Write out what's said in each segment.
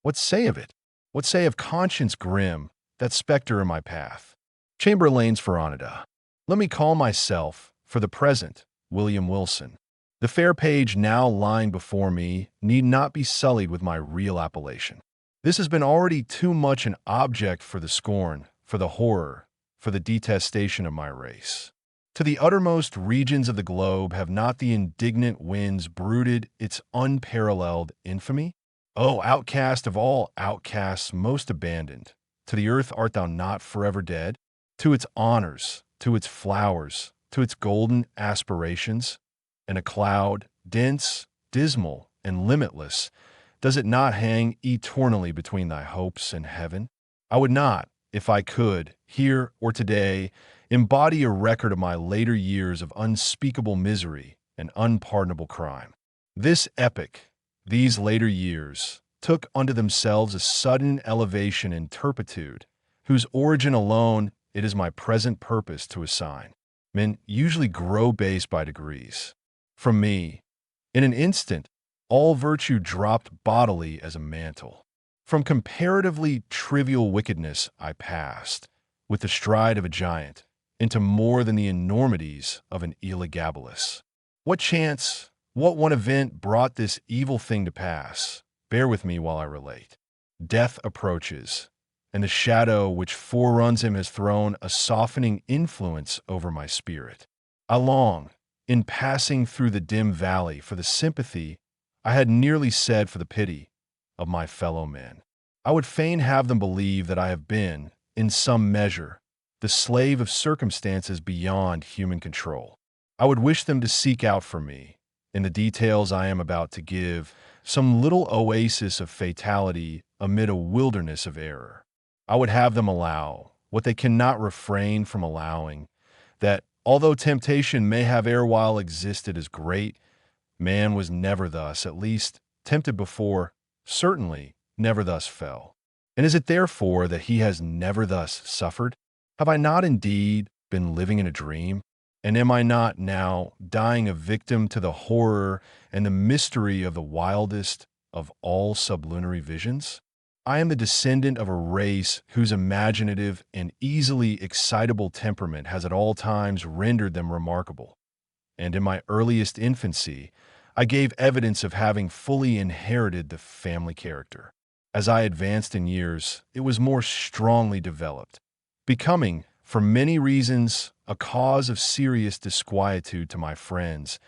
What say of it? What say of conscience grim, that spectre in my path? Chamberlain's Veronida. Let me call myself, for the present, William Wilson. The fair page now lying before me need not be sullied with my real appellation. This has been already too much an object for the scorn, for the horror, for the detestation of my race. To the uttermost regions of the globe have not the indignant winds brooded its unparalleled infamy? O outcast of all outcasts most abandoned, to the earth art thou not forever dead? To its honors, to its flowers, to its golden aspirations? And a cloud, dense, dismal, and limitless, does it not hang eternally between thy hopes and heaven? I would not, if I could, here or today, embody a record of my later years of unspeakable misery and unpardonable crime. This epoch, these later years, took unto themselves a sudden elevation in turpitude, whose origin alone it is my present purpose to assign. Men usually grow base by degrees. From me, in an instant, all virtue dropped bodily as a mantle. From comparatively trivial wickedness I passed, with the stride of a giant, into more than the enormities of an Elagabalus. What chance, what one event brought this evil thing to pass? Bear with me while I relate. Death approaches, and the shadow which foreruns him has thrown a softening influence over my spirit. I long, in passing through the dim valley, for the sympathy, I had nearly said for the pity, of my fellow men. I would fain have them believe that I have been, in some measure, the slave of circumstances beyond human control. I would wish them to seek out for me, in the details I am about to give, some little oasis of fatality amid a wilderness of error. I would have them allow, what they cannot refrain from allowing, that, although temptation may have erewhile existed as great, man was never thus, at least, tempted before, certainly never thus fell. And is it therefore that he has never thus suffered? Have I not indeed been living in a dream? And am I not now dying a victim to the horror and the mystery of the wildest of all sublunary visions? I am the descendant of a race whose imaginative and easily excitable temperament has at all times rendered them remarkable. And in my earliest infancy, I gave evidence of having fully inherited the family character. As I advanced in years, it was more strongly developed, becoming, for many reasons, a cause of serious disquietude to my friends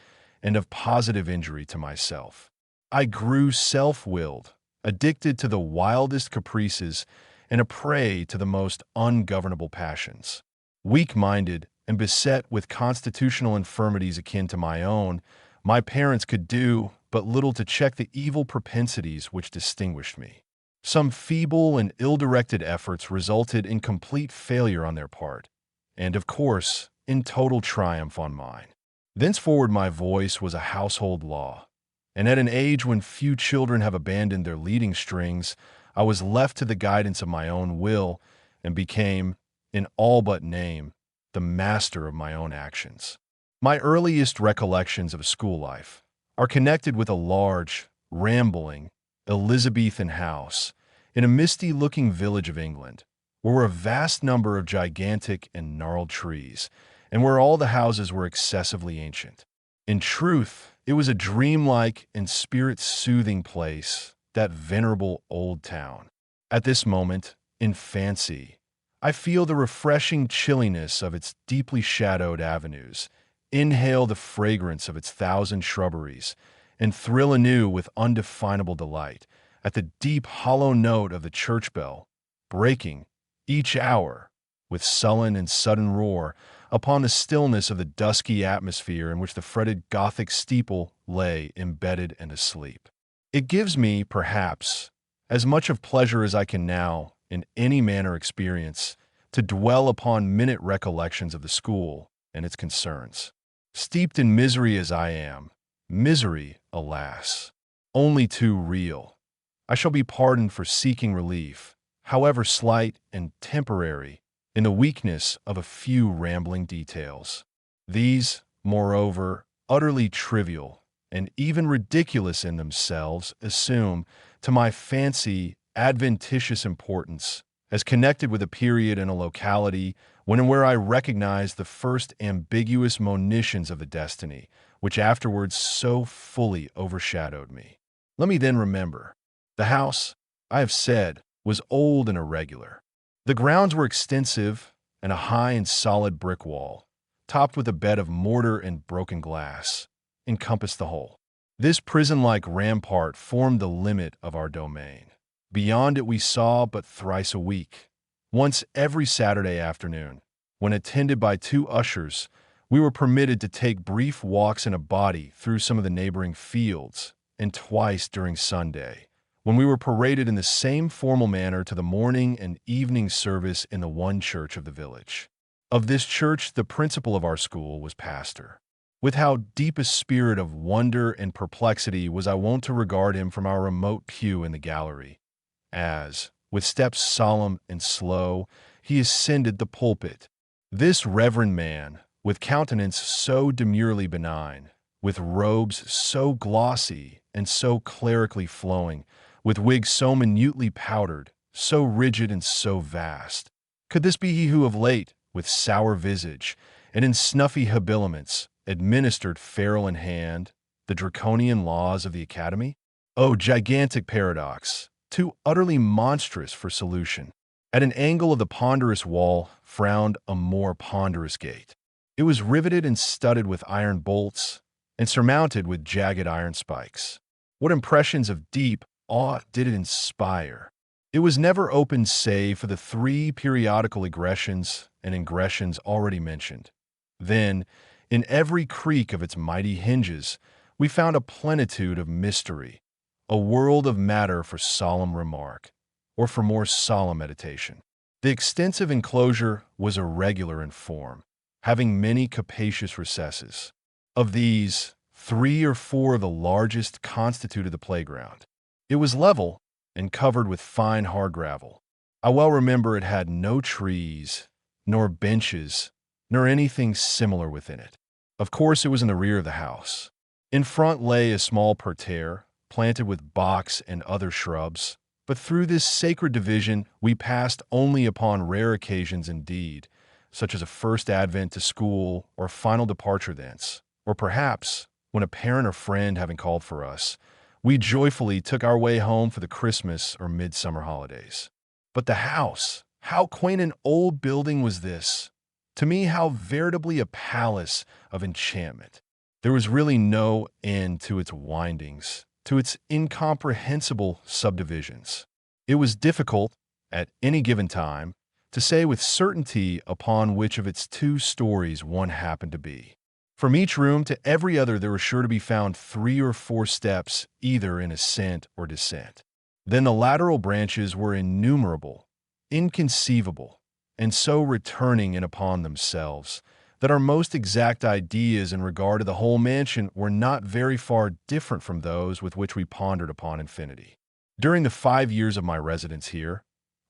and of positive injury to myself. I grew self-willed, addicted to the wildest caprices, and a prey to the most ungovernable passions. Weak-minded and beset with constitutional infirmities akin to my own, my parents could do but little to check the evil propensities which distinguished me. Some feeble and ill-directed efforts resulted in complete failure on their part, and, of course, in total triumph on mine. Thenceforward my voice was a household law, and at an age when few children have abandoned their leading strings, I was left to the guidance of my own will and became, in all but name, the master of my own actions. My earliest recollections of school life are connected with a large, rambling, Elizabethan house in a misty-looking village of England, where were a vast number of gigantic and gnarled trees, and where all the houses were excessively ancient. In truth, it was a dreamlike and spirit-soothing place, that venerable old town. At this moment, in fancy, I feel the refreshing chilliness of its deeply shadowed avenues, inhale the fragrance of its thousand shrubberies, and thrill anew with undefinable delight at the deep hollow note of the church bell, breaking, each hour, with sullen and sudden roar, upon the stillness of the dusky atmosphere in which the fretted Gothic steeple lay embedded and asleep. It gives me, perhaps, as much of pleasure as I can now, in any manner experience, to dwell upon minute recollections of the school and its concerns. Steeped in misery as I am, misery, alas, only too real, I shall be pardoned for seeking relief, however slight and temporary, in the weakness of a few rambling details. These, moreover, utterly trivial and even ridiculous in themselves, assume, to my fancy, adventitious importance, as connected with a period and a locality when and where I recognized the first ambiguous monitions of the destiny, which afterwards so fully overshadowed me. Let me then remember. The house, I have said, was old and irregular. The grounds were extensive, and a high and solid brick wall, topped with a bed of mortar and broken glass, encompassed the whole. This prison-like rampart formed the limit of our domain. Beyond it we saw but thrice a week. Once every Saturday afternoon, when attended by two ushers, we were permitted to take brief walks in a body through some of the neighboring fields, and twice during Sunday, when we were paraded in the same formal manner to the morning and evening service in the one church of the village. Of this church, the principal of our school was pastor. With how deep a spirit of wonder and perplexity was I wont to regard him from our remote pew in the gallery, as, with steps solemn and slow, he ascended the pulpit. This reverend man, with countenance so demurely benign, with robes so glossy and so clerically flowing, with wigs so minutely powdered, so rigid and so vast. Could this be he who of late, with sour visage, and in snuffy habiliments, administered ferule in hand the draconian laws of the academy? Oh, gigantic paradox, too utterly monstrous for solution. At an angle of the ponderous wall frowned a more ponderous gate. It was riveted and studded with iron bolts, and surmounted with jagged iron spikes. What impressions of deep awe did it inspire! It was never opened save for the three periodical egressions and ingressions already mentioned. Then, in every creak of its mighty hinges, we found a plenitude of mystery, a world of matter for solemn remark, or for more solemn meditation. The extensive enclosure was irregular in form, having many capacious recesses. Of these, 3 or 4 of the largest constituted the playground. It was level and covered with fine hard gravel. I well remember it had no trees, nor benches, nor anything similar within it. Of course, it was in the rear of the house. In front lay a small parterre, planted with box and other shrubs, but through this sacred division we passed only upon rare occasions indeed, such as a first advent to school or final departure thence, or perhaps, when a parent or friend having called for us, we joyfully took our way home for the Christmas or midsummer holidays. But the house, how quaint an old building was this! To me, how veritably a palace of enchantment. There was really no end to its windings, to its incomprehensible subdivisions. It was difficult, at any given time, to say with certainty upon which of its 2 stories one happened to be. From each room to every other there were sure to be found 3 or 4 steps, either in ascent or descent. Then the lateral branches were innumerable, inconceivable, and so returning in upon themselves, that our most exact ideas in regard to the whole mansion were not very far different from those with which we pondered upon infinity. During the 5 years of my residence here,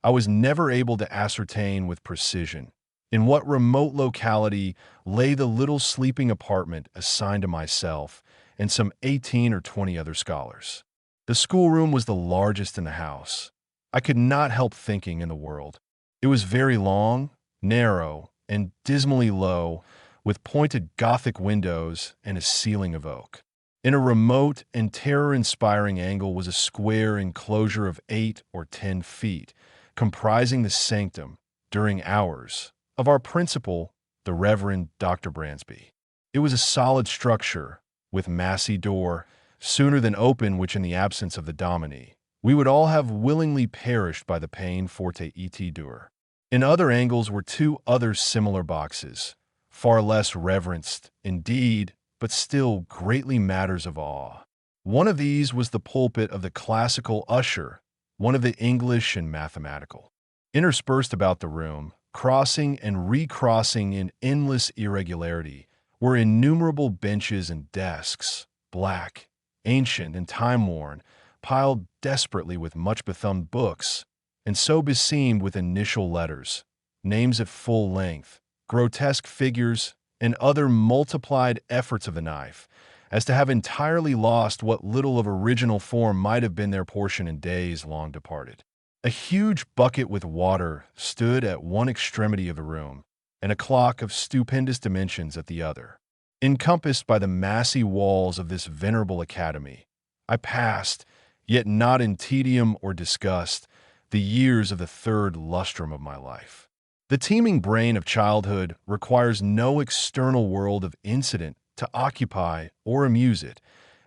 I was never able to ascertain with precision in what remote locality lay the little sleeping apartment assigned to myself and some 18 or 20 other scholars. The schoolroom was the largest in the house. I could not help thinking in the world. It was very long, narrow, and dismally low, with pointed Gothic windows and a ceiling of oak. In a remote and terror-inspiring angle was a square enclosure of 8 or 10 feet, comprising the sanctum, during hours, of our principal, the Reverend Dr. Bransby. It was a solid structure, with massy door, sooner than open which in the absence of the dominie, we would all have willingly perished by the pain forte et dure. In other angles were 2 other similar boxes, far less reverenced, indeed, but still greatly matters of awe. One of these was the pulpit of the classical usher, one of the English and mathematical. Interspersed about the room, crossing and recrossing in endless irregularity, were innumerable benches and desks, black, ancient, and time-worn, piled desperately with much bethumbed books, and so beseamed with initial letters, names at full length, grotesque figures, and other multiplied efforts of the knife, as to have entirely lost what little of original form might have been their portion in days long departed. A huge bucket with water stood at one extremity of the room, and a clock of stupendous dimensions at the other. Encompassed by the massy walls of this venerable academy, I passed, yet not in tedium or disgust, the years of the third lustrum of my life. The teeming brain of childhood requires no external world of incident to occupy or amuse it,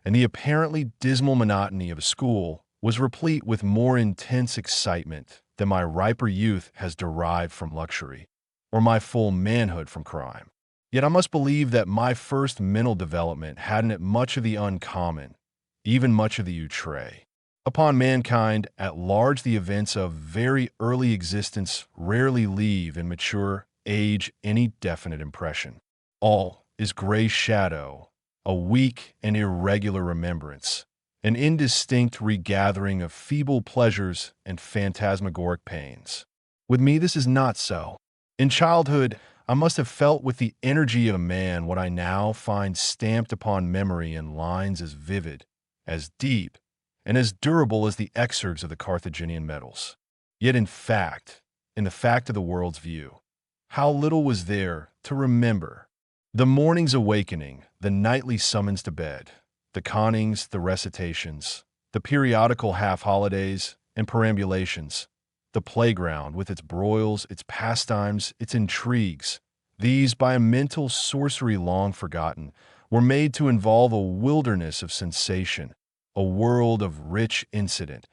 and the apparently dismal monotony of a school was replete with more intense excitement than my riper youth has derived from luxury, or my full manhood from crime. Yet I must believe that my first mental development had in it much of the uncommon, even much of the outre. Upon mankind at large, the events of very early existence rarely leave in mature age any definite impression. All is gray shadow, a weak and irregular remembrance, an indistinct regathering of feeble pleasures and phantasmagoric pains. With me, this is not so. In childhood, I must have felt with the energy of a man what I now find stamped upon memory in lines as vivid, as deep, and as durable as the exergs of the Carthaginian medals. Yet in the fact of the world's view, how little was there to remember. The morning's awakening, the nightly summons to bed, the connings, the recitations, the periodical half-holidays and perambulations, the playground with its broils, its pastimes, its intrigues, these, by a mental sorcery long forgotten, were made to involve a wilderness of sensation, a world of rich incident,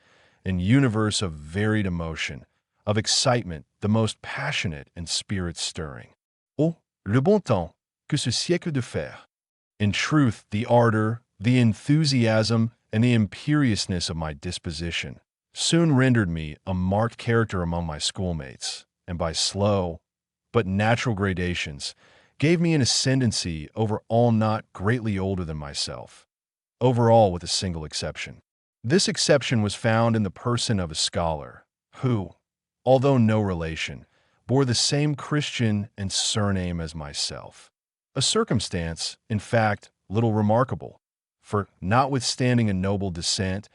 an universe of varied emotion, of excitement the most passionate and spirit-stirring. Oh, le bon temps que ce siècle de fer! In truth, the ardor, the enthusiasm, and the imperiousness of my disposition soon rendered me a marked character among my schoolmates, and by slow but natural gradations gave me an ascendancy over all not greatly older than myself, over all with a single exception. This exception was found in the person of a scholar who, although no relation, bore the same Christian and surname as myself. A circumstance, in fact, little remarkable, for notwithstanding a noble descent,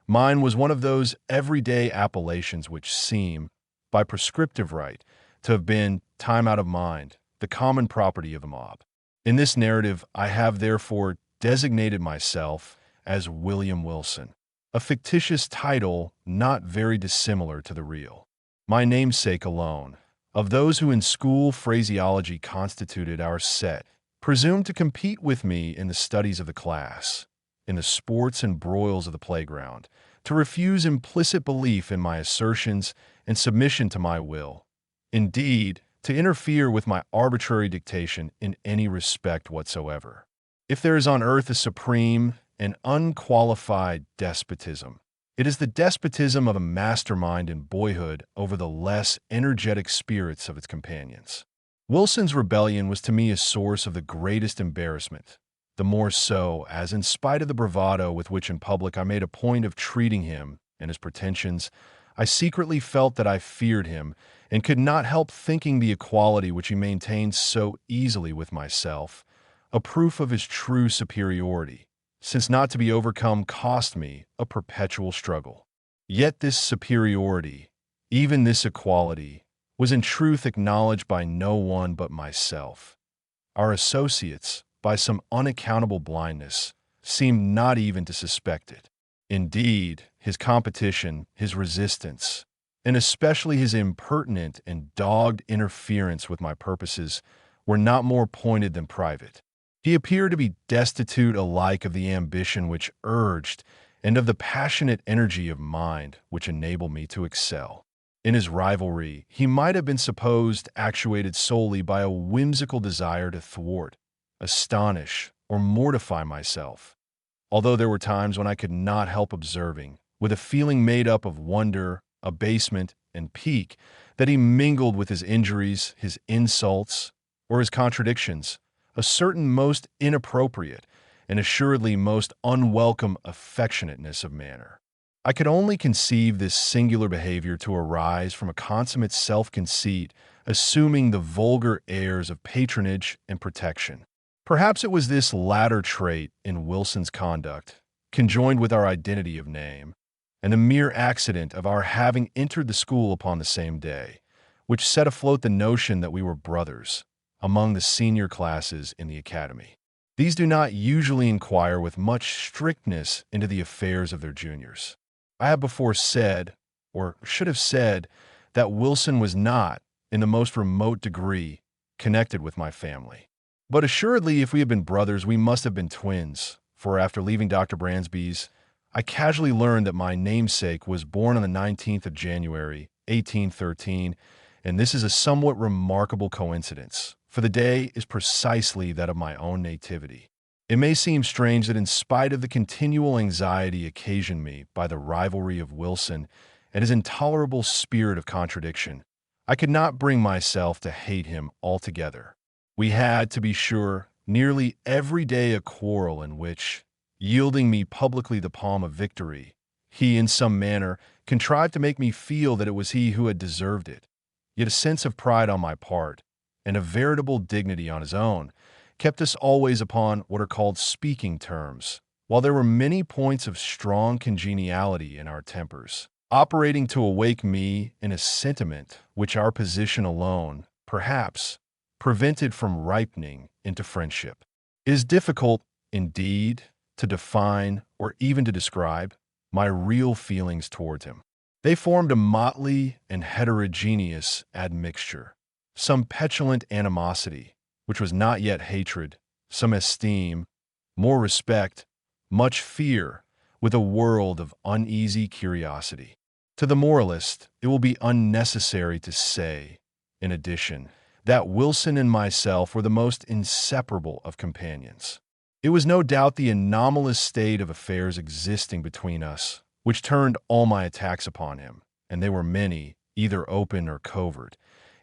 mine was one of those everyday appellations which seem, by prescriptive right, to have been, time out of mind, the common property of the mob. In this narrative, I have therefore designated myself as William Wilson, a fictitious title not very dissimilar to the real. My namesake alone, of those who in school phraseology constituted our set, presumed to compete with me in the studies of the class, in the sports and broils of the playground, to refuse implicit belief in my assertions and submission to my will. Indeed, to interfere with my arbitrary dictation in any respect whatsoever. If there is on earth a supreme and unqualified despotism, it is the despotism of a mastermind in boyhood over the less energetic spirits of its companions. Wilson's rebellion was to me a source of the greatest embarrassment, the more so as, in spite of the bravado with which in public I made a point of treating him and his pretensions, I secretly felt that I feared him and could not help thinking the equality which he maintained so easily with myself a proof of his true superiority, since not to be overcome cost me a perpetual struggle. Yet this superiority, even this equality, was in truth acknowledged by no one but myself. Our associates, by some unaccountable blindness, seemed not even to suspect it. Indeed, his competition, his resistance, and especially his impertinent and dogged interference with my purposes were not more pointed than private. He appeared to be destitute alike of the ambition which urged and of the passionate energy of mind which enabled me to excel. In his rivalry, he might have been supposed actuated solely by a whimsical desire to thwart, astonish, or mortify myself, although there were times when I could not help observing, with a feeling made up of wonder, abasement, and pique, that he mingled with his injuries, his insults, or his contradictions, a certain most inappropriate and assuredly most unwelcome affectionateness of manner. I could only conceive this singular behavior to arise from a consummate self-conceit, assuming the vulgar airs of patronage and protection. Perhaps it was this latter trait in Wilson's conduct, conjoined with our identity of name, and the mere accident of our having entered the school upon the same day, which set afloat the notion that we were brothers among the senior classes in the academy. These do not usually inquire with much strictness into the affairs of their juniors. I have before said, or should have said, that Wilson was not, in the most remote degree, connected with my family. But assuredly, if we had been brothers, we must have been twins, for after leaving Dr. Bransby's, I casually learned that my namesake was born on the 19th of January, 1813, and this is a somewhat remarkable coincidence, for the day is precisely that of my own nativity. It may seem strange that in spite of the continual anxiety occasioned me by the rivalry of Wilson and his intolerable spirit of contradiction, I could not bring myself to hate him altogether. We had, to be sure, nearly every day a quarrel in which, yielding me publicly the palm of victory, he in some manner contrived to make me feel that it was he who had deserved it. Yet a sense of pride on my part, and a veritable dignity on his own, kept us always upon what are called speaking terms, while there were many points of strong congeniality in our tempers, operating to awake me in a sentiment which our position alone, perhaps, prevented from ripening into friendship. It is difficult, indeed, to define or even to describe my real feelings towards him. They formed a motley and heterogeneous admixture, some petulant animosity, which was not yet hatred, some esteem, more respect, much fear, with a world of uneasy curiosity. To the moralist, it will be unnecessary to say, in addition, that Wilson and myself were the most inseparable of companions. It was no doubt the anomalous state of affairs existing between us which turned all my attacks upon him, and they were many, either open or covert,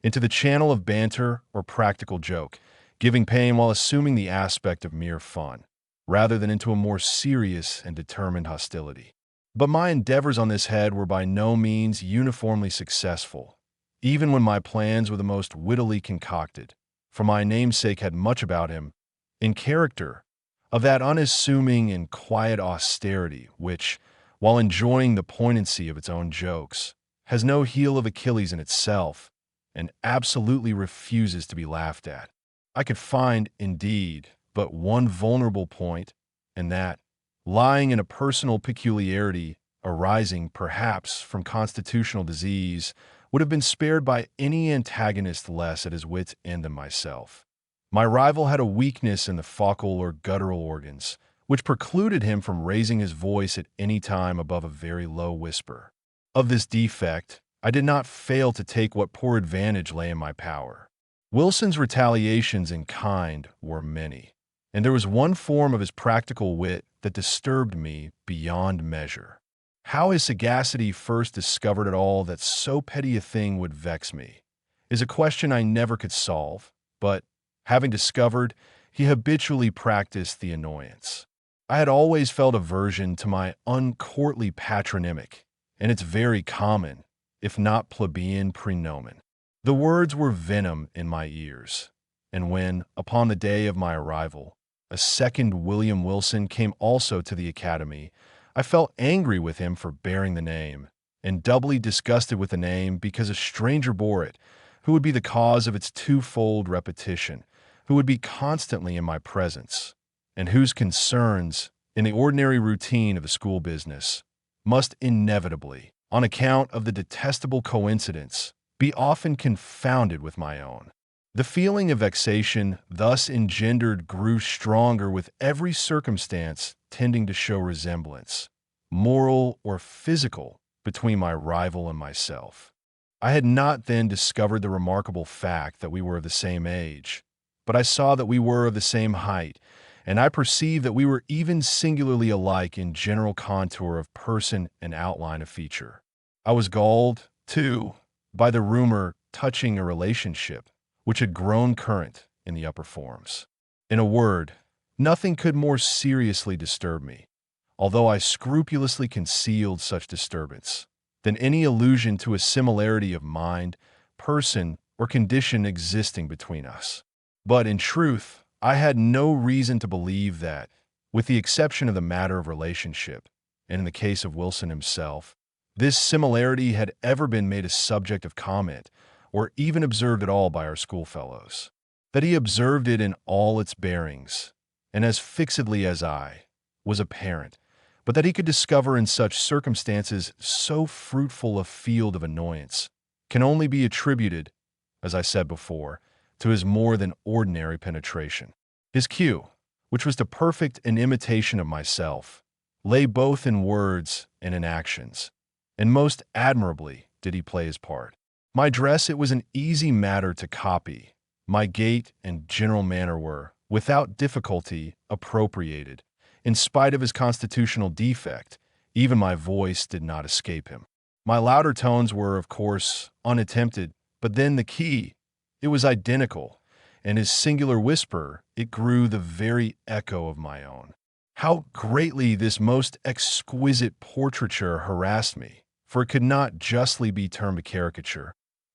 into the channel of banter or practical joke, giving pain while assuming the aspect of mere fun, rather than into a more serious and determined hostility. But my endeavors on this head were by no means uniformly successful, even when my plans were the most wittily concocted, for my namesake had much about him, in character, of that unassuming and quiet austerity which, while enjoying the poignancy of its own jokes, has no heel of Achilles in itself, and absolutely refuses to be laughed at. I could find, indeed, but one vulnerable point, and that, lying in a personal peculiarity arising perhaps from constitutional disease, would have been spared by any antagonist less at his wit's end than myself. My rival had a weakness in the vocal or guttural organs, which precluded him from raising his voice at any time above a very low whisper. Of this defect, I did not fail to take what poor advantage lay in my power. Wilson's retaliations in kind were many, and there was one form of his practical wit that disturbed me beyond measure. How his sagacity first discovered at all that so petty a thing would vex me is a question I never could solve, but, having discovered, he habitually practiced the annoyance. I had always felt aversion to my uncourtly patronymic, and its very common, if not plebeian, praenomen. The words were venom in my ears, and when, upon the day of my arrival, a second William Wilson came also to the academy, I felt angry with him for bearing the name, and doubly disgusted with the name because a stranger bore it, who would be the cause of its twofold repetition, who would be constantly in my presence, and whose concerns, in the ordinary routine of the school business, must inevitably, on account of the detestable coincidence, be often confounded with my own. The feeling of vexation thus engendered grew stronger with every circumstance tending to show resemblance, moral or physical, between my rival and myself. I had not then discovered the remarkable fact that we were of the same age, but I saw that we were of the same height, and I perceived that we were even singularly alike in general contour of person and outline of feature. I was galled, too, by the rumor touching a relationship which had grown current in the upper forms. In a word, nothing could more seriously disturb me, although I scrupulously concealed such disturbance, than any allusion to a similarity of mind, person, or condition existing between us. But, in truth, I had no reason to believe that, with the exception of the matter of relationship, and in the case of Wilson himself, this similarity had ever been made a subject of comment or even observed at all by our schoolfellows. That he observed it in all its bearings, and as fixedly as I, was apparent, but that he could discover in such circumstances so fruitful a field of annoyance can only be attributed, as I said before, to his more than ordinary penetration. His cue, which was to perfect an imitation of myself, lay both in words and in actions, and most admirably did he play his part. My dress it was an easy matter to copy. My gait and general manner were, without difficulty, appropriated. In spite of his constitutional defect, even my voice did not escape him. My louder tones were, of course, unattempted, but then the key, it was identical, and his singular whisper, it grew the very echo of my own. How greatly this most exquisite portraiture harassed me, for it could not justly be termed a caricature,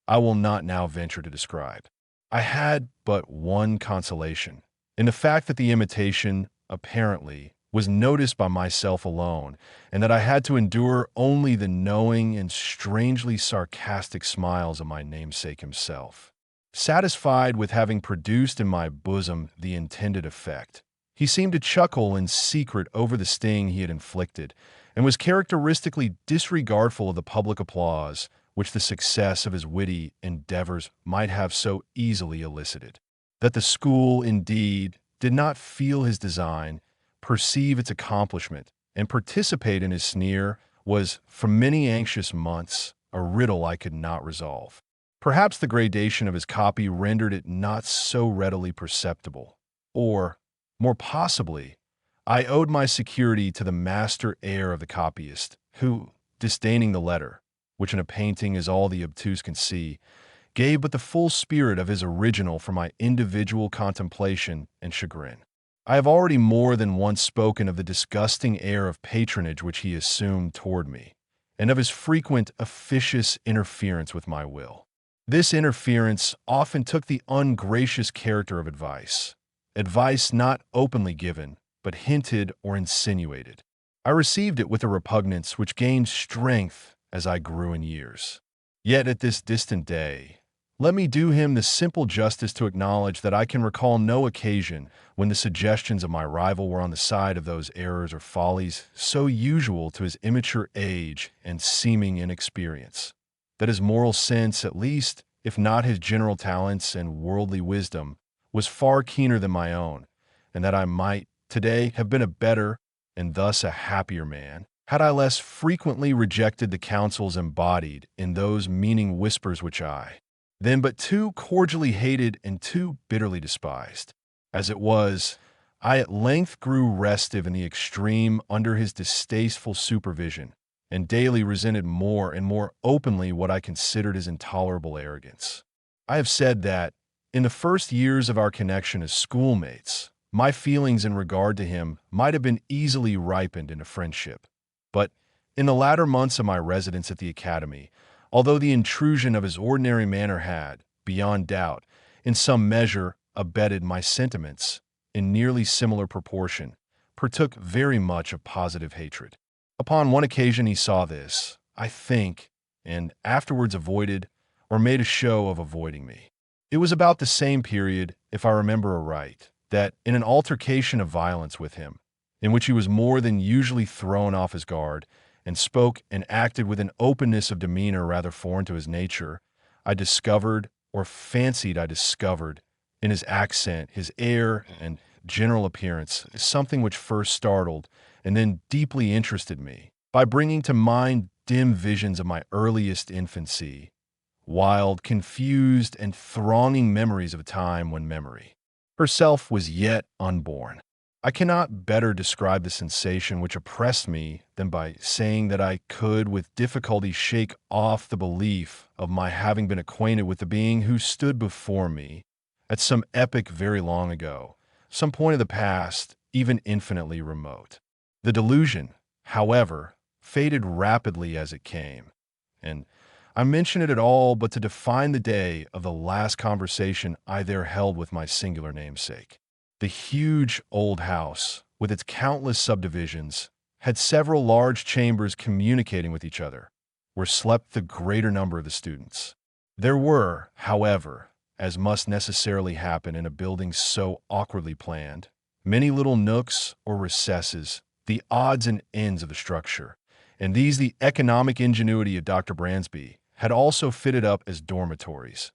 I will not now venture to describe. I had but one consolation, in the fact that the imitation, apparently, was noticed by myself alone, and that I had to endure only the knowing and strangely sarcastic smiles of my namesake himself. Satisfied with having produced in my bosom the intended effect, he seemed to chuckle in secret over the sting he had inflicted, and was characteristically disregardful of the public applause which the success of his witty endeavors might have so easily elicited. That the school, indeed, did not feel his design, perceive its accomplishment, and participate in his sneer was, for many anxious months, a riddle I could not resolve. Perhaps the gradation of his copy rendered it not so readily perceptible, or, more possibly, I owed my security to the master air of the copyist, who, disdaining the letter, which in a painting is all the obtuse can see, gave but the full spirit of his original for my individual contemplation and chagrin. I have already more than once spoken of the disgusting air of patronage which he assumed toward me, and of his frequent officious interference with my will. This interference often took the ungracious character of advice not openly given, but hinted or insinuated. I received it with a repugnance which gained strength as I grew in years. Yet at this distant day, let me do him the simple justice to acknowledge that I can recall no occasion when the suggestions of my rival were on the side of those errors or follies so usual to his immature age and seeming inexperience, that his moral sense, at least, if not his general talents and worldly wisdom, was far keener than my own, and that I might, today, have been a better, and thus a happier man, had I less frequently rejected the counsels embodied in those meaning whispers which I, then but too cordially hated and too bitterly despised. As it was, I at length grew restive in the extreme under his distasteful supervision, and daily resented more and more openly what I considered his intolerable arrogance. I have said that, in the first years of our connection as schoolmates, my feelings in regard to him might have been easily ripened into friendship. But in the latter months of my residence at the academy, although the intrusion of his ordinary manner had, beyond doubt, in some measure abetted my sentiments, in nearly similar proportion, partook very much of positive hatred. Upon one occasion he saw this, I think, and afterwards avoided, or made a show of avoiding me. It was about the same period, if I remember aright, that, in an altercation of violence with him, in which he was more than usually thrown off his guard, and spoke and acted with an openness of demeanor rather foreign to his nature, I discovered, or fancied I discovered, in his accent, his air, and general appearance, something which first startled and then deeply interested me, by bringing to mind dim visions of my earliest infancy, wild, confused, and thronging memories of a time when memory herself was yet unborn. I cannot better describe the sensation which oppressed me than by saying that I could with difficulty shake off the belief of my having been acquainted with the being who stood before me at some epoch very long ago, some point of the past, even infinitely remote. The delusion, however, faded rapidly as it came, and I mention it at all but to define the day of the last conversation I there held with my singular namesake. The huge old house, with its countless subdivisions, had several large chambers communicating with each other, where slept the greater number of the students. There were, however, as must necessarily happen in a building so awkwardly planned, many little nooks or recesses, the odds and ends of the structure, and these the economic ingenuity of Dr. Bransby had also fitted up as dormitories.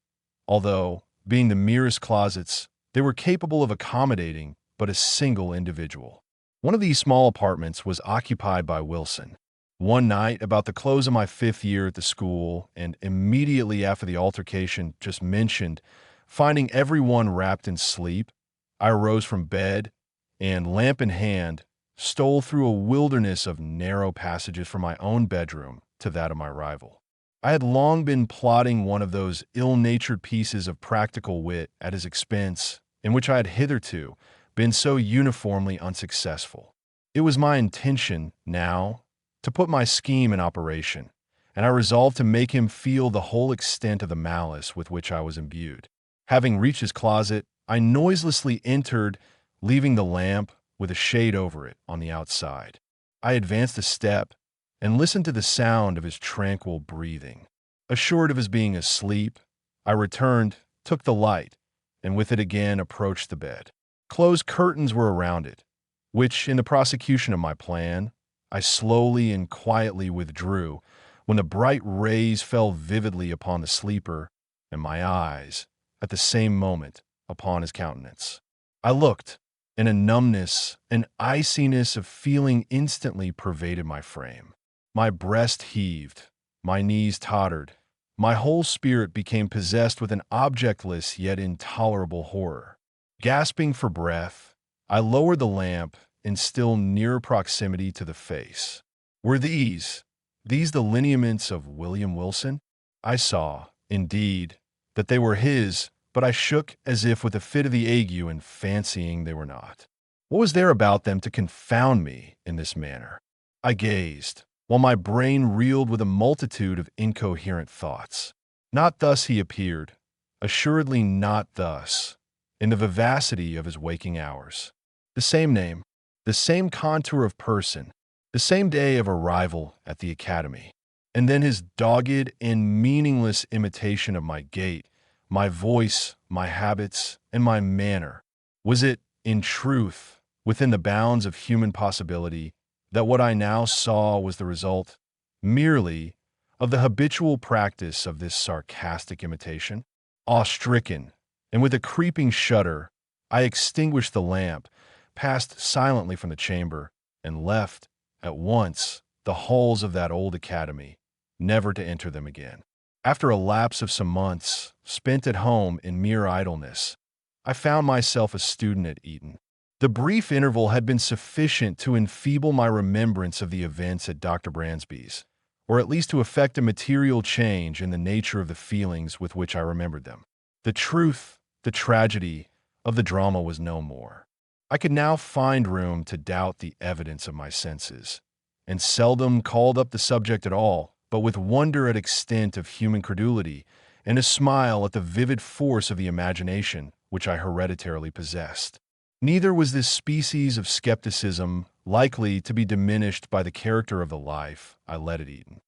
Although, being the merest closets, they were capable of accommodating but a single individual. One of these small apartments was occupied by Wilson. One night, about the close of my 5th year at the school, and immediately after the altercation just mentioned, finding everyone wrapped in sleep, I arose from bed and, lamp in hand, stole through a wilderness of narrow passages from my own bedroom to that of my rival. I had long been plotting one of those ill-natured pieces of practical wit at his expense, in which I had hitherto been so uniformly unsuccessful. It was my intention, now, to put my scheme in operation, and I resolved to make him feel the whole extent of the malice with which I was imbued. Having reached his closet, I noiselessly entered, leaving the lamp with a shade over it on the outside. I advanced a step and listened to the sound of his tranquil breathing. Assured of his being asleep, I returned, took the light, and with it again approached the bed. Closed curtains were around it, which, in the prosecution of my plan, I slowly and quietly withdrew when the bright rays fell vividly upon the sleeper and my eyes, at the same moment, upon his countenance. I looked, and a numbness, an iciness of feeling instantly pervaded my frame. My breast heaved, my knees tottered, my whole spirit became possessed with an objectless yet intolerable horror. Gasping for breath, I lowered the lamp in still nearer proximity to the face. Were these the lineaments of William Wilson? I saw, indeed, that they were his, but I shook as if with a fit of the ague in fancying they were not. What was there about them to confound me in this manner? I gazed, while my brain reeled with a multitude of incoherent thoughts. Not thus he appeared, assuredly not thus, in the vivacity of his waking hours. The same name, the same contour of person, the same day of arrival at the academy, and then his dogged and meaningless imitation of my gait, my voice, my habits, and my manner. Was it, in truth, within the bounds of human possibility, that what I now saw was the result, merely, of the habitual practice of this sarcastic imitation? Awe-stricken, and with a creeping shudder, I extinguished the lamp, passed silently from the chamber, and left, at once, the halls of that old academy, never to enter them again. After a lapse of some months, spent at home in mere idleness, I found myself a student at Eton. The brief interval had been sufficient to enfeeble my remembrance of the events at Dr. Bransby's, or at least to effect a material change in the nature of the feelings with which I remembered them. The truth, the tragedy, of the drama was no more. I could now find room to doubt the evidence of my senses, and seldom called up the subject at all, but with wonder at extent of human credulity, and a smile at the vivid force of the imagination which I hereditarily possessed. Neither was this species of skepticism likely to be diminished by the character of the life I led at Eton.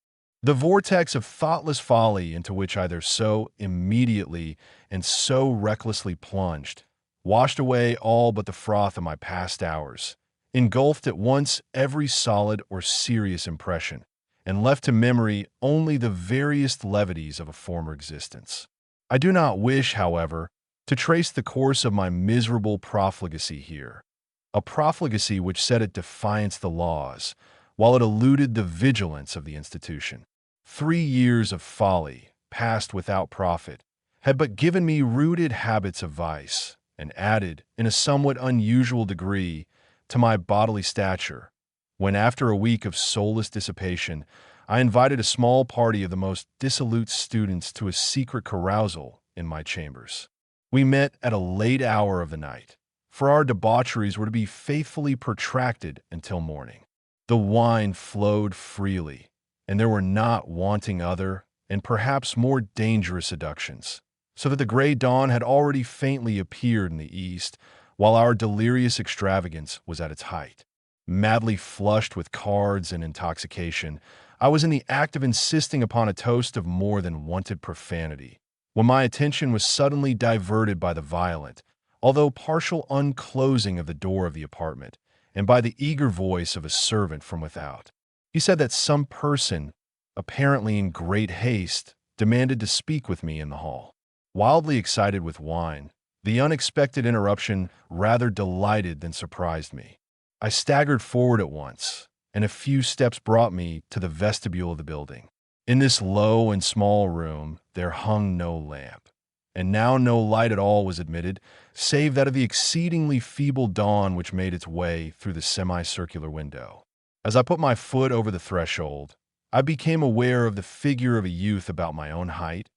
The vortex of thoughtless folly into which I there so immediately and so recklessly plunged washed away all but the froth of my past hours, engulfed at once every solid or serious impression, and left to memory only the veriest levities of a former existence. I do not wish, however, to trace the course of my miserable profligacy here, a profligacy which set at defiance the laws, while it eluded the vigilance of the institution. 3 years of folly, passed without profit, had but given me rooted habits of vice, and added, in a somewhat unusual degree, to my bodily stature, when after a week of soulless dissipation, I invited a small party of the most dissolute students to a secret carousal in my chambers. We met at a late hour of the night, for our debaucheries were to be faithfully protracted until morning. The wine flowed freely, and there were not wanting other, and perhaps more dangerous seductions, so that the gray dawn had already faintly appeared in the east, while our delirious extravagance was at its height. Madly flushed with cards and intoxication, I was in the act of insisting upon a toast of more than wonted profanity, when my attention was suddenly diverted by the violent, although partial unclosing of the door of the apartment, and by the eager voice of a servant from without. He said that some person, apparently in great haste, demanded to speak with me in the hall. Wildly excited with wine, the unexpected interruption rather delighted than surprised me. I staggered forward at once, and a few steps brought me to the vestibule of the building. In this low and small room there hung no lamp, and now no light at all was admitted, save that of the exceedingly feeble dawn which made its way through the semicircular window. As I put my foot over the threshold, I became aware of the figure of a youth about my own height,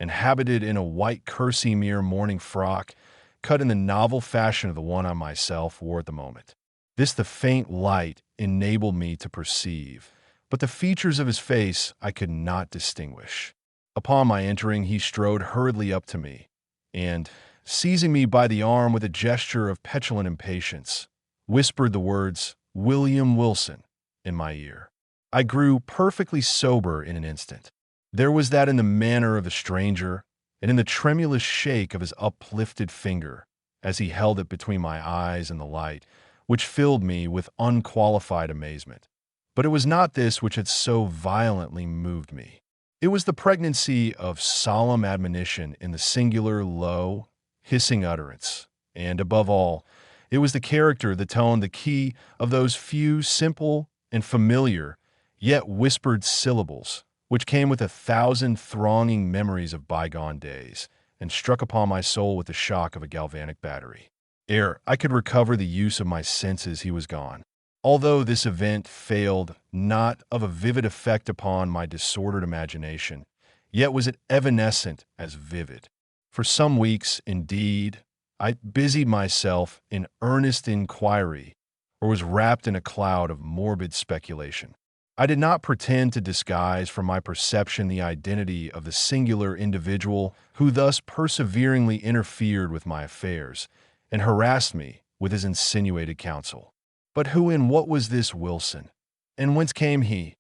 and habited in a white kerseymere morning frock, cut in the novel fashion of the one I myself wore at the moment. This the faint light enabled me to perceive, but the features of his face I could not distinguish. Upon my entering, he strode hurriedly up to me, and, seizing me by the arm with a gesture of petulant impatience, whispered the words, "William Wilson," in my ear. I grew perfectly sober in an instant. There was that in the manner of the stranger, and in the tremulous shake of his uplifted finger, as he held it between my eyes and the light, which filled me with unqualified amazement. But it was not this which had so violently moved me. It was the pregnancy of solemn admonition in the singular, low, hissing utterance, and, above all, it was the character, the tone, the key of those few simple and familiar, yet whispered syllables, which came with 1,000 thronging memories of bygone days, and struck upon my soul with the shock of a galvanic battery. Ere I could recover the use of my senses, he was gone. Although this event failed not of a vivid effect upon my disordered imagination, yet was it evanescent as vivid. For some weeks, indeed, I busied myself in earnest inquiry, or was wrapped in a cloud of morbid speculation. I did not pretend to disguise from my perception the identity of the singular individual who thus perseveringly interfered with my affairs, and harassed me with his insinuated counsel. But who and what was this Wilson? And whence came he?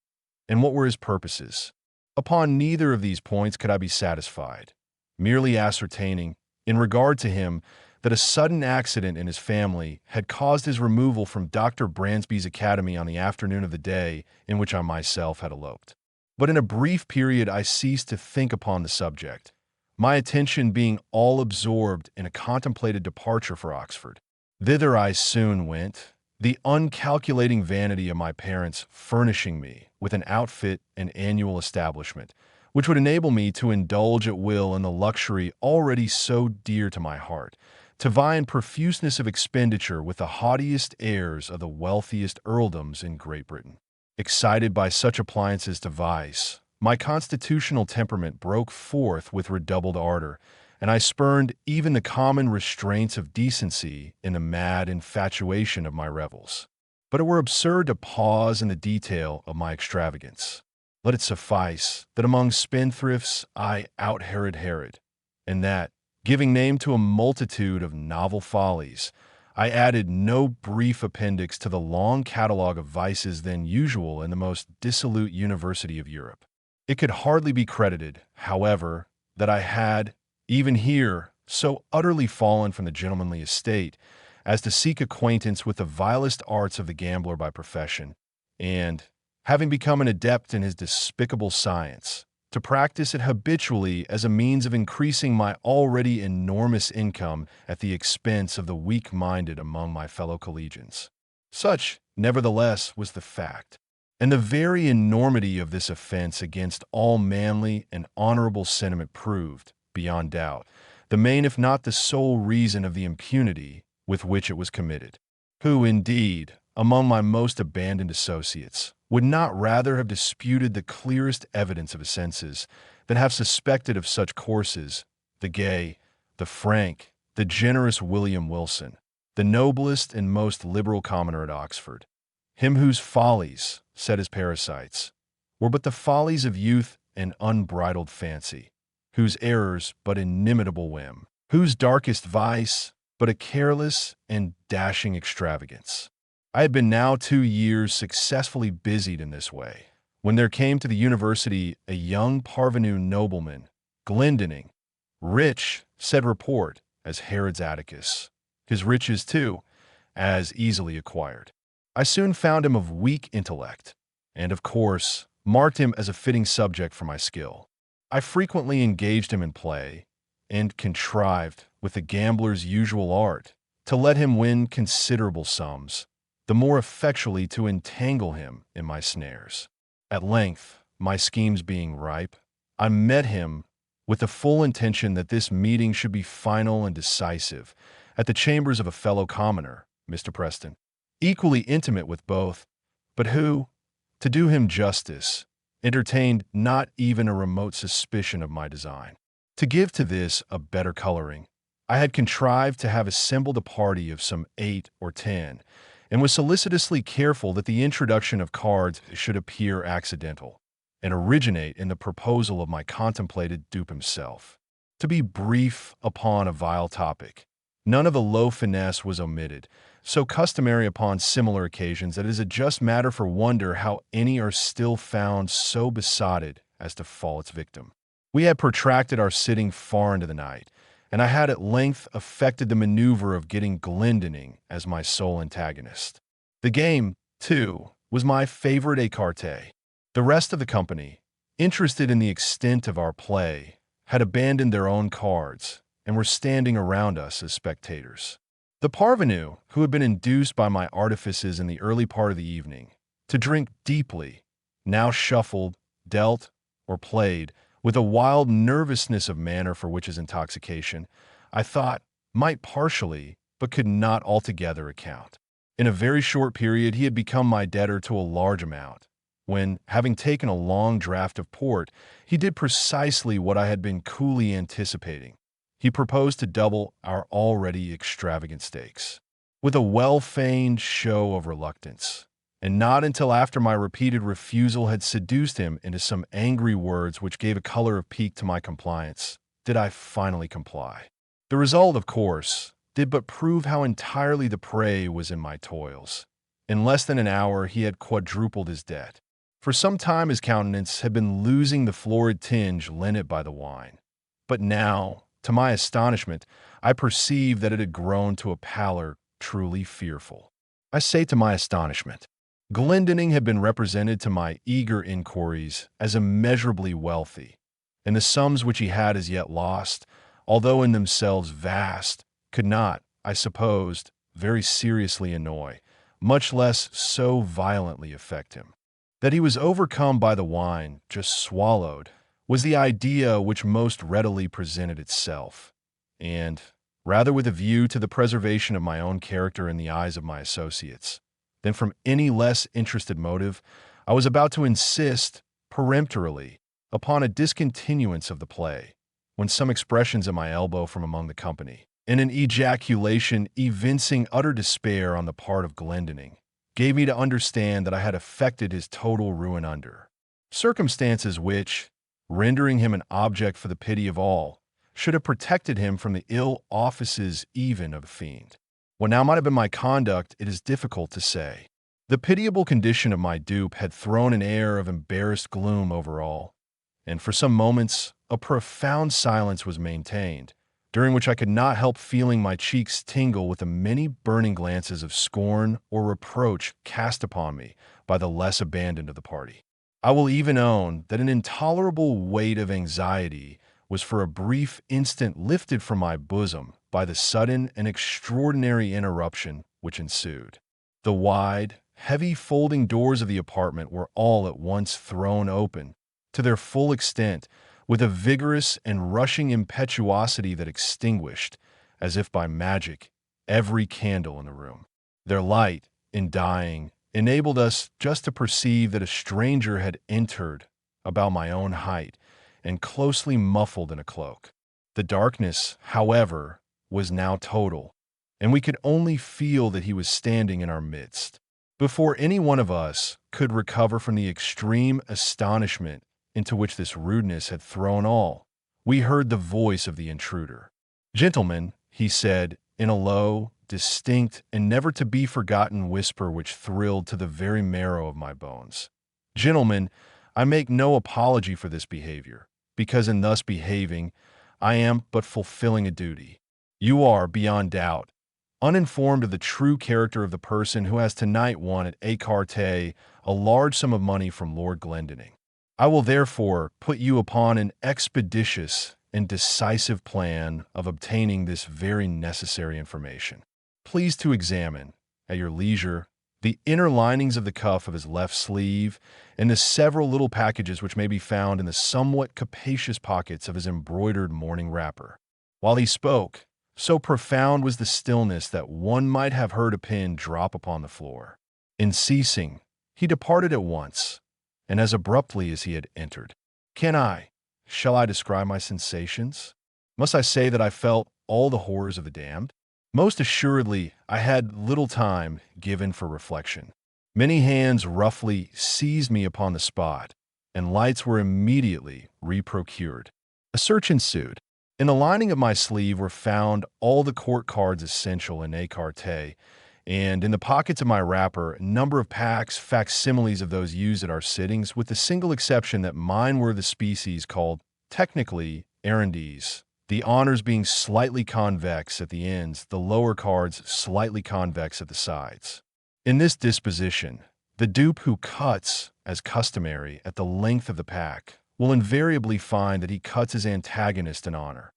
And what were his purposes? Upon neither of these points could I be satisfied, merely ascertaining, in regard to him, that a sudden accident in his family had caused his removal from Dr. Bransby's academy on the afternoon of the day in which I myself had eloped. But in a brief period I ceased to think upon the subject, my attention being all absorbed in a contemplated departure for Oxford. Thither I soon went, the uncalculating vanity of my parents furnishing me with an outfit and annual establishment, which would enable me to indulge at will in the luxury already so dear to my heart, to vie in profuseness of expenditure with the haughtiest heirs of the wealthiest earldoms in Great Britain. Excited by such appliances to vice, my constitutional temperament broke forth with redoubled ardor, and I spurned even the common restraints of decency in the mad infatuation of my revels. But it were absurd to pause in the detail of my extravagance. Let it suffice that among spendthrifts I out-Herod, and that, giving name to a multitude of novel follies, I added no brief appendix to the long catalogue of vices then usual in the most dissolute university of Europe. It could hardly be credited, however, that I had, even here, so utterly fallen from the gentlemanly estate as to seek acquaintance with the vilest arts of the gambler by profession, and, having become an adept in his despicable science, to practice it habitually as a means of increasing my already enormous income at the expense of the weak-minded among my fellow collegians. Such, nevertheless, was the fact, and the very enormity of this offense against all manly and honorable sentiment proved, beyond doubt, the main if not the sole reason of the impunity with which it was committed. Who, indeed, among my most abandoned associates, would not rather have disputed the clearest evidence of his senses than have suspected of such courses the gay, the frank, the generous William Wilson, the noblest and most liberal commoner at Oxford, him whose follies, said his parasites, were but the follies of youth and unbridled fancy, whose errors but inimitable whim, whose darkest vice but a careless and dashing extravagance. I had been now 2 years successfully busied in this way, when there came to the university a young parvenu nobleman, Glendinning, rich, said report, as Herod's Atticus. His riches, too, as easily acquired. I soon found him of weak intellect, and, of course, marked him as a fitting subject for my skill. I frequently engaged him in play, and contrived, with the gambler's usual art, to let him win considerable sums, the more effectually to entangle him in my snares. At length, my schemes being ripe, I met him with the full intention that this meeting should be final and decisive, at the chambers of a fellow commoner, Mr. Preston, equally intimate with both, but who, to do him justice, entertained not even a remote suspicion of my design. To give to this a better coloring, I had contrived to have assembled a party of some 8 or 10, and was solicitously careful that the introduction of cards should appear accidental, and originate in the proposal of my contemplated dupe himself. To be brief upon a vile topic, none of the low finesse was omitted, so customary upon similar occasions that it is a just matter for wonder how any are still found so besotted as to fall its victim. We had protracted our sitting far into the night, and I had at length effected the maneuver of getting Glendinning as my sole antagonist. The game, too, was my favorite écarté. The rest of the company, interested in the extent of our play, had abandoned their own cards and were standing around us as spectators. The parvenu, who had been induced by my artifices in the early part of the evening to drink deeply, now shuffled, dealt, or played, with a wild nervousness of manner for which his intoxication, I thought, might partially, but could not altogether account. In a very short period he had become my debtor to a large amount, when, having taken a long draught of port, he did precisely what I had been coolly anticipating. He proposed to double our already extravagant stakes, with a well-feigned show of reluctance, and not until after my repeated refusal had seduced him into some angry words which gave a color of pique to my compliance, did I finally comply. The result, of course, did but prove how entirely the prey was in my toils. In less than an hour he had quadrupled his debt. For some time his countenance had been losing the florid tinge lent it by the wine, but now, to my astonishment, I perceived that it had grown to a pallor truly fearful. I say to my astonishment. Glendinning had been represented to my eager inquiries as immeasurably wealthy, and the sums which he had as yet lost, although in themselves vast, could not, I supposed, very seriously annoy, much less so violently affect him. That he was overcome by the wine, just swallowed, was the idea which most readily presented itself, and, rather with a view to the preservation of my own character in the eyes of my associates, than from any less interested motive, I was about to insist, peremptorily, upon a discontinuance of the play, when some expressions at my elbow from among the company, in an ejaculation evincing utter despair on the part of Glendinning, gave me to understand that I had effected his total ruin under circumstances which, rendering him an object for the pity of all, should have protected him from the ill offices even of the fiend. What now might have been my conduct, it is difficult to say. The pitiable condition of my dupe had thrown an air of embarrassed gloom over all, and for some moments a profound silence was maintained, during which I could not help feeling my cheeks tingle with the many burning glances of scorn or reproach cast upon me by the less abandoned of the party. I will even own that an intolerable weight of anxiety was for a brief instant lifted from my bosom by the sudden and extraordinary interruption which ensued. The wide, heavy folding doors of the apartment were all at once thrown open, to their full extent, with a vigorous and rushing impetuosity that extinguished, as if by magic, every candle in the room. Their light, in dying, enabled us just to perceive that a stranger had entered about my own height, and closely muffled in a cloak. The darkness, however, was now total, and we could only feel that he was standing in our midst. Before any one of us could recover from the extreme astonishment into which this rudeness had thrown all, we heard the voice of the intruder. "Gentlemen," he said, in a low, distinct, and never-to-be-forgotten whisper which thrilled to the very marrow of my bones. Gentlemen, I make no apology for this behavior, because in thus behaving, I am but fulfilling a duty. You are, beyond doubt, uninformed of the true character of the person who has tonight won at écarté a large sum of money from Lord Glendinning. I will therefore put you upon an expeditious and decisive plan of obtaining this very necessary information. Please to examine, at your leisure, the inner linings of the cuff of his left sleeve and the several little packages which may be found in the somewhat capacious pockets of his embroidered morning wrapper. While he spoke, so profound was the stillness that one might have heard a pin drop upon the floor. In ceasing, he departed at once, and as abruptly as he had entered. Shall I describe my sensations? Must I say that I felt all the horrors of the damned? Most assuredly, I had little time given for reflection. Many hands roughly seized me upon the spot, and lights were immediately reprocured. A search ensued. In the lining of my sleeve were found all the court cards essential in écarté, and in the pockets of my wrapper a number of facsimiles of those used at our sittings, with the single exception that mine were the species called, technically, arrondees, the honors being slightly convex at the ends, the lower cards slightly convex at the sides. In this disposition, the dupe who cuts, as customary, at the length of the pack, will invariably find that he cuts his antagonist in honor,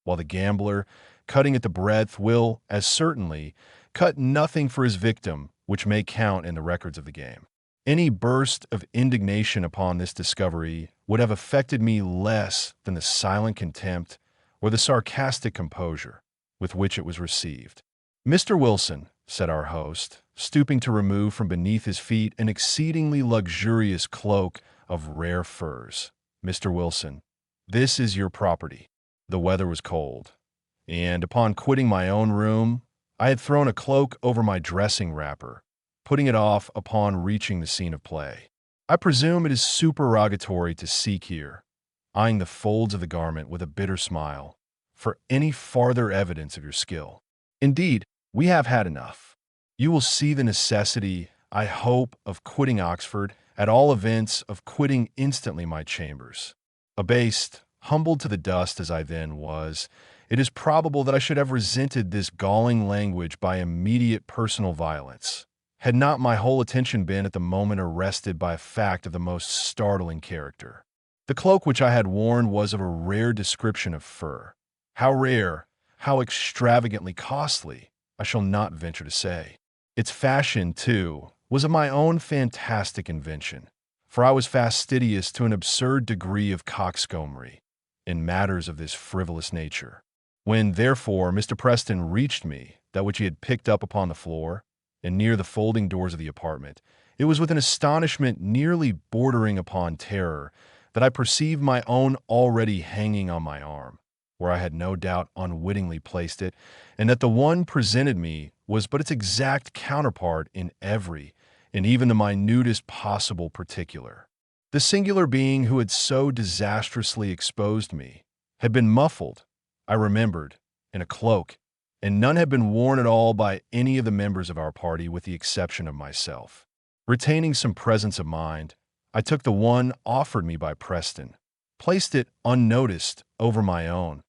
while the gambler, cutting at the breadth, will, as certainly, cut nothing for his victim which may count in the records of the game. Any burst of indignation upon this discovery would have affected me less than the silent contempt or the sarcastic composure with which it was received. "Mr. Wilson," said our host, stooping to remove from beneath his feet an exceedingly luxurious cloak of rare furs. "Mr. Wilson, this is your property." The weather was cold, and upon quitting my own room, I had thrown a cloak over my dressing wrapper, putting it off upon reaching the scene of play. I presume it is supererogatory to seek here, eyeing the folds of the garment with a bitter smile, for any farther evidence of your skill. Indeed, we have had enough. You will see the necessity, I hope, of quitting Oxford, at all events of quitting instantly my chambers. Abased, humbled to the dust as I then was, it is probable that I should have resented this galling language by immediate personal violence, had not my whole attention been at the moment arrested by a fact of the most startling character. The cloak which I had worn was of a rare description of fur. How rare, how extravagantly costly, I shall not venture to say. Its fashion, too, was of my own fantastic invention, for I was fastidious to an absurd degree of coxcombry in matters of this frivolous nature. When, therefore, Mr. Preston reached me that which he had picked up upon the floor, and near the folding doors of the apartment, it was with an astonishment nearly bordering upon terror that I perceived my own already hanging on my arm, where I had no doubt unwittingly placed it, and that the one presented me was but its exact counterpart in every, and even the minutest possible particular. The singular being who had so disastrously exposed me had been muffled, I remembered, in a cloak, and none had been worn at all by any of the members of our party with the exception of myself. Retaining some presence of mind, I took the one offered me by Preston, placed it unnoticed over my own,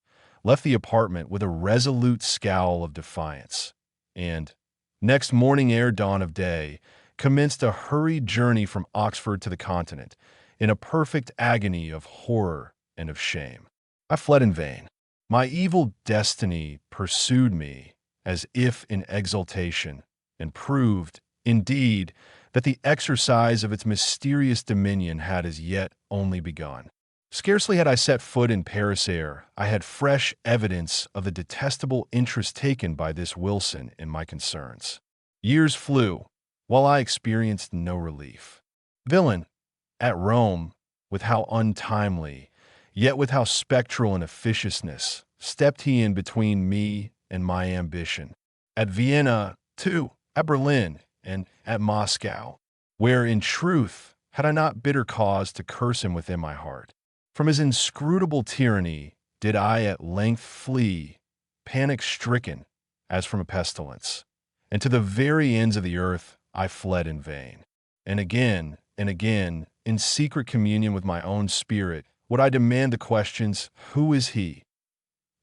left the apartment with a resolute scowl of defiance, and, next morning ere dawn of day, commenced a hurried journey from Oxford to the Continent, in a perfect agony of horror and of shame. I fled in vain. My evil destiny pursued me as if in exultation, and proved, indeed, that the exercise of its mysterious dominion had as yet only begun. Scarcely had I set foot in Paris air, I had fresh evidence of the detestable interest taken by this Wilson in my concerns. Years flew, while I experienced no relief. Villain, at Rome, with how untimely, yet with how spectral an officiousness, stepped he in between me and my ambition. At Vienna, too, at Berlin, and at Moscow, where, in truth, had I not bitter cause to curse him within my heart. From his inscrutable tyranny did I at length flee, panic-stricken, as from a pestilence, and to the very ends of the earth I fled in vain. And again, in secret communion with my own spirit, would I demand the questions, who is he?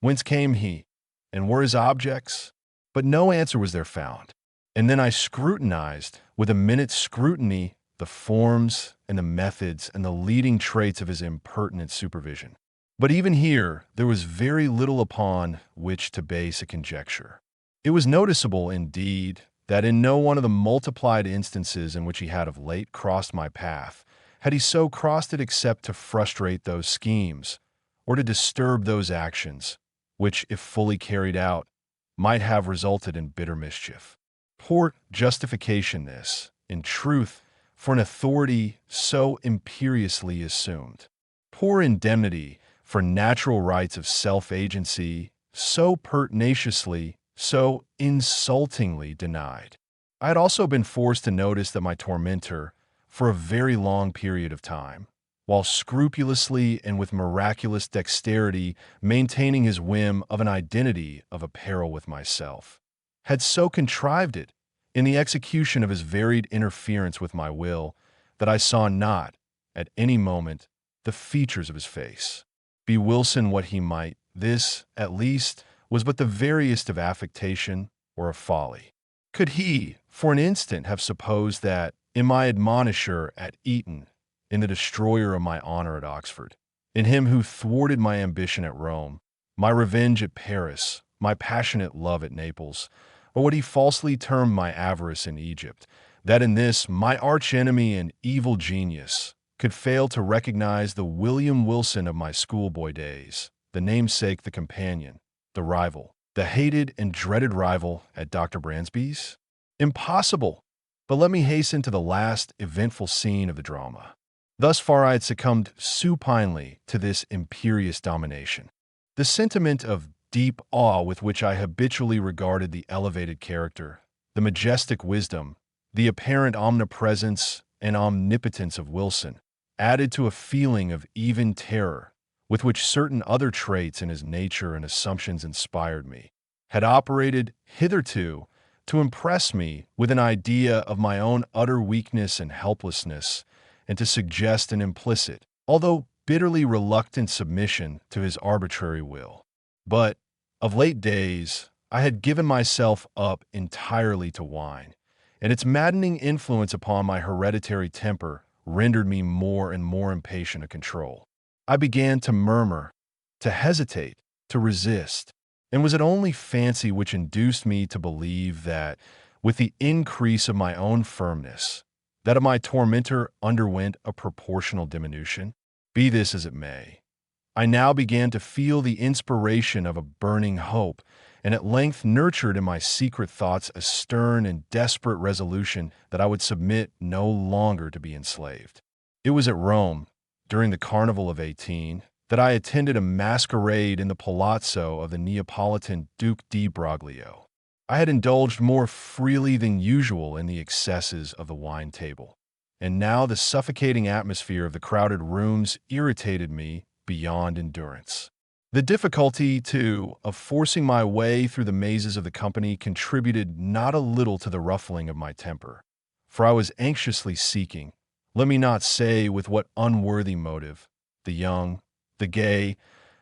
Whence came he? And were his objects? But no answer was there found. And then I scrutinized, with a minute's scrutiny, the forms and the methods and the leading traits of his impertinent supervision. But even here, there was very little upon which to base a conjecture. It was noticeable, indeed, that in no one of the multiplied instances in which he had of late crossed my path had he so crossed it except to frustrate those schemes, or to disturb those actions, which, if fully carried out, might have resulted in bitter mischief. Poor justification this, in truth, for an authority so imperiously assumed. Poor indemnity for natural rights of self-agency so pertinaciously, so insultingly denied. I had also been forced to notice that my tormentor, for a very long period of time, while scrupulously and with miraculous dexterity maintaining his whim of an identity of apparel with myself, had so contrived it in the execution of his varied interference with my will that I saw not, at any moment, the features of his face. Be Wilson what he might, this, at least, was but the veriest of affectation or of folly. Could he, for an instant, have supposed that, in my admonisher at Eton, in the destroyer of my honor at Oxford, in him who thwarted my ambition at Rome, my revenge at Paris, my passionate love at Naples, or what he falsely termed my avarice in Egypt, that in this, my archenemy and evil genius, could fail to recognize the William Wilson of my schoolboy days, the namesake, the companion, the rival, the hated and dreaded rival at Dr. Bransby's? Impossible! But let me hasten to the last eventful scene of the drama. Thus far I had succumbed supinely to this imperious domination. The sentiment of deep awe with which I habitually regarded the elevated character, the majestic wisdom, the apparent omnipresence and omnipotence of Wilson, added to a feeling of even terror with which certain other traits in his nature and assumptions inspired me, had operated hitherto to impress me with an idea of my own utter weakness and helplessness, and to suggest an implicit, although bitterly reluctant submission to his arbitrary will. But, of late days, I had given myself up entirely to wine, and its maddening influence upon my hereditary temper rendered me more and more impatient of control. I began to murmur, to hesitate, to resist. And was it only fancy which induced me to believe that, with the increase of my own firmness, that of my tormentor underwent a proportional diminution? Be this as it may, I now began to feel the inspiration of a burning hope, and at length nurtured in my secret thoughts a stern and desperate resolution that I would submit no longer to be enslaved. It was at Rome, during the Carnival of 18, that I attended a masquerade in the palazzo of the Neapolitan Duke di Broglio. I had indulged more freely than usual in the excesses of the wine table, and now the suffocating atmosphere of the crowded rooms irritated me beyond endurance. The difficulty, too, of forcing my way through the mazes of the company contributed not a little to the ruffling of my temper, for I was anxiously seeking, let me not say with what unworthy motive, the young, the gay,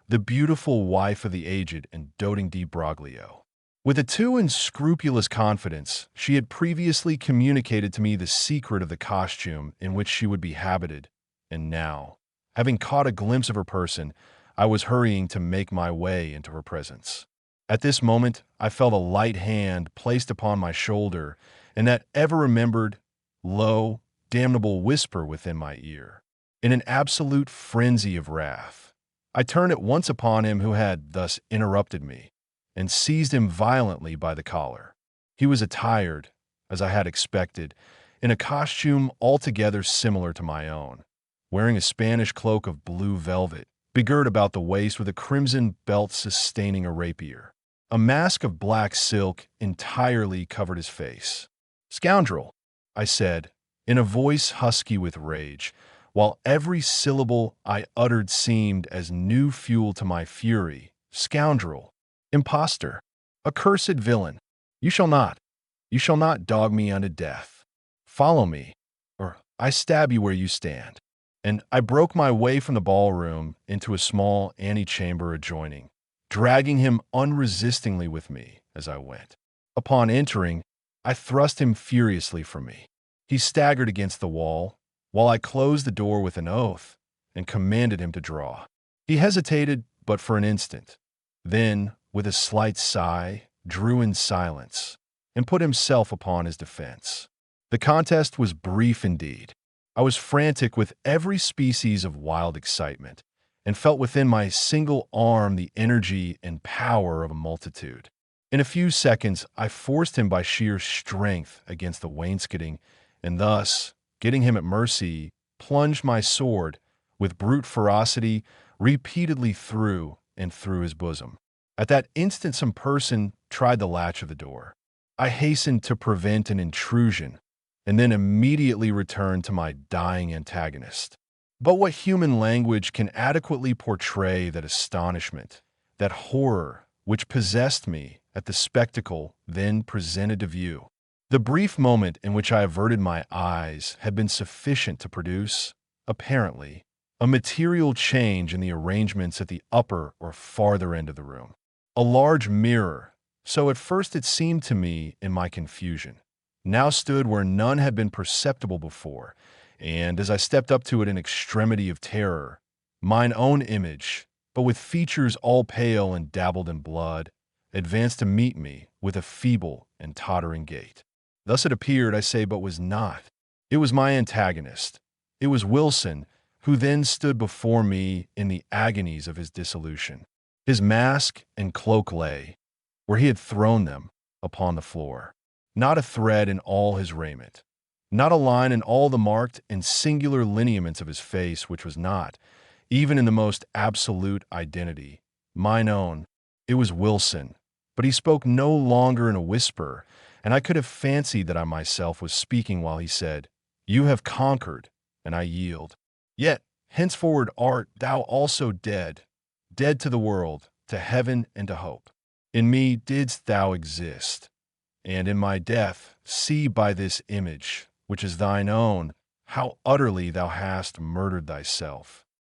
the beautiful wife of the aged and doting di Broglio. With a too unscrupulous confidence, she had previously communicated to me the secret of the costume in which she would be habited, and now, having caught a glimpse of her person, I was hurrying to make my way into her presence. At this moment, I felt a light hand placed upon my shoulder, and that ever-remembered, low, damnable whisper within my ear. In an absolute frenzy of wrath, I turned at once upon him who had thus interrupted me, and seized him violently by the collar. He was attired, as I had expected, in a costume altogether similar to my own, wearing a Spanish cloak of blue velvet, begirt about the waist with a crimson belt sustaining a rapier. A mask of black silk entirely covered his face. "Scoundrel," I said, in a voice husky with rage, while every syllable I uttered seemed as new fuel to my fury. "Scoundrel! Impostor! Accursed villain, you shall not, you shall not dog me unto death. Follow me, or I stab you where you stand. And I broke my way from the ballroom into a small antechamber adjoining, dragging him unresistingly with me as I went. Upon entering, I thrust him furiously from me. He staggered against the wall, while I closed the door with an oath and commanded him to draw. He hesitated but for an instant, then, with a slight sigh, drew in silence and put himself upon his defense. The contest was brief indeed. I was frantic with every species of wild excitement and felt within my single arm the energy and power of a multitude. In a few seconds, I forced him by sheer strength against the wainscoting, and thus, getting him at mercy, plunged my sword, with brute ferocity, repeatedly through and through his bosom. At that instant some person tried the latch of the door. I hastened to prevent an intrusion, and then immediately returned to my dying antagonist. But what human language can adequately portray that astonishment, that horror which possessed me at the spectacle then presented to view? The brief moment in which I averted my eyes had been sufficient to produce, apparently, a material change in the arrangements at the upper or farther end of the room. A large mirror, so at first it seemed to me in my confusion, now stood where none had been perceptible before, and as I stepped up to it in extremity of terror, mine own image, but with features all pale and dabbled in blood, advanced to meet me with a feeble and tottering gait. Thus it appeared, I say, but was not. It was my antagonist. It was Wilson, who then stood before me in the agonies of his dissolution. His mask and cloak lay, where he had thrown them, upon the floor. Not a thread in all his raiment, not a line in all the marked and singular lineaments of his face which was not, even in the most absolute identity, mine own. It was Wilson, but he spoke no longer in a whisper, and I could have fancied that I myself was speaking while he said, "You have conquered, and I yield. Yet, henceforward art thou also dead, dead to the world, to heaven, and to hope. In me didst thou exist, and in my death see by this image, which is thine own, how utterly thou hast murdered thyself.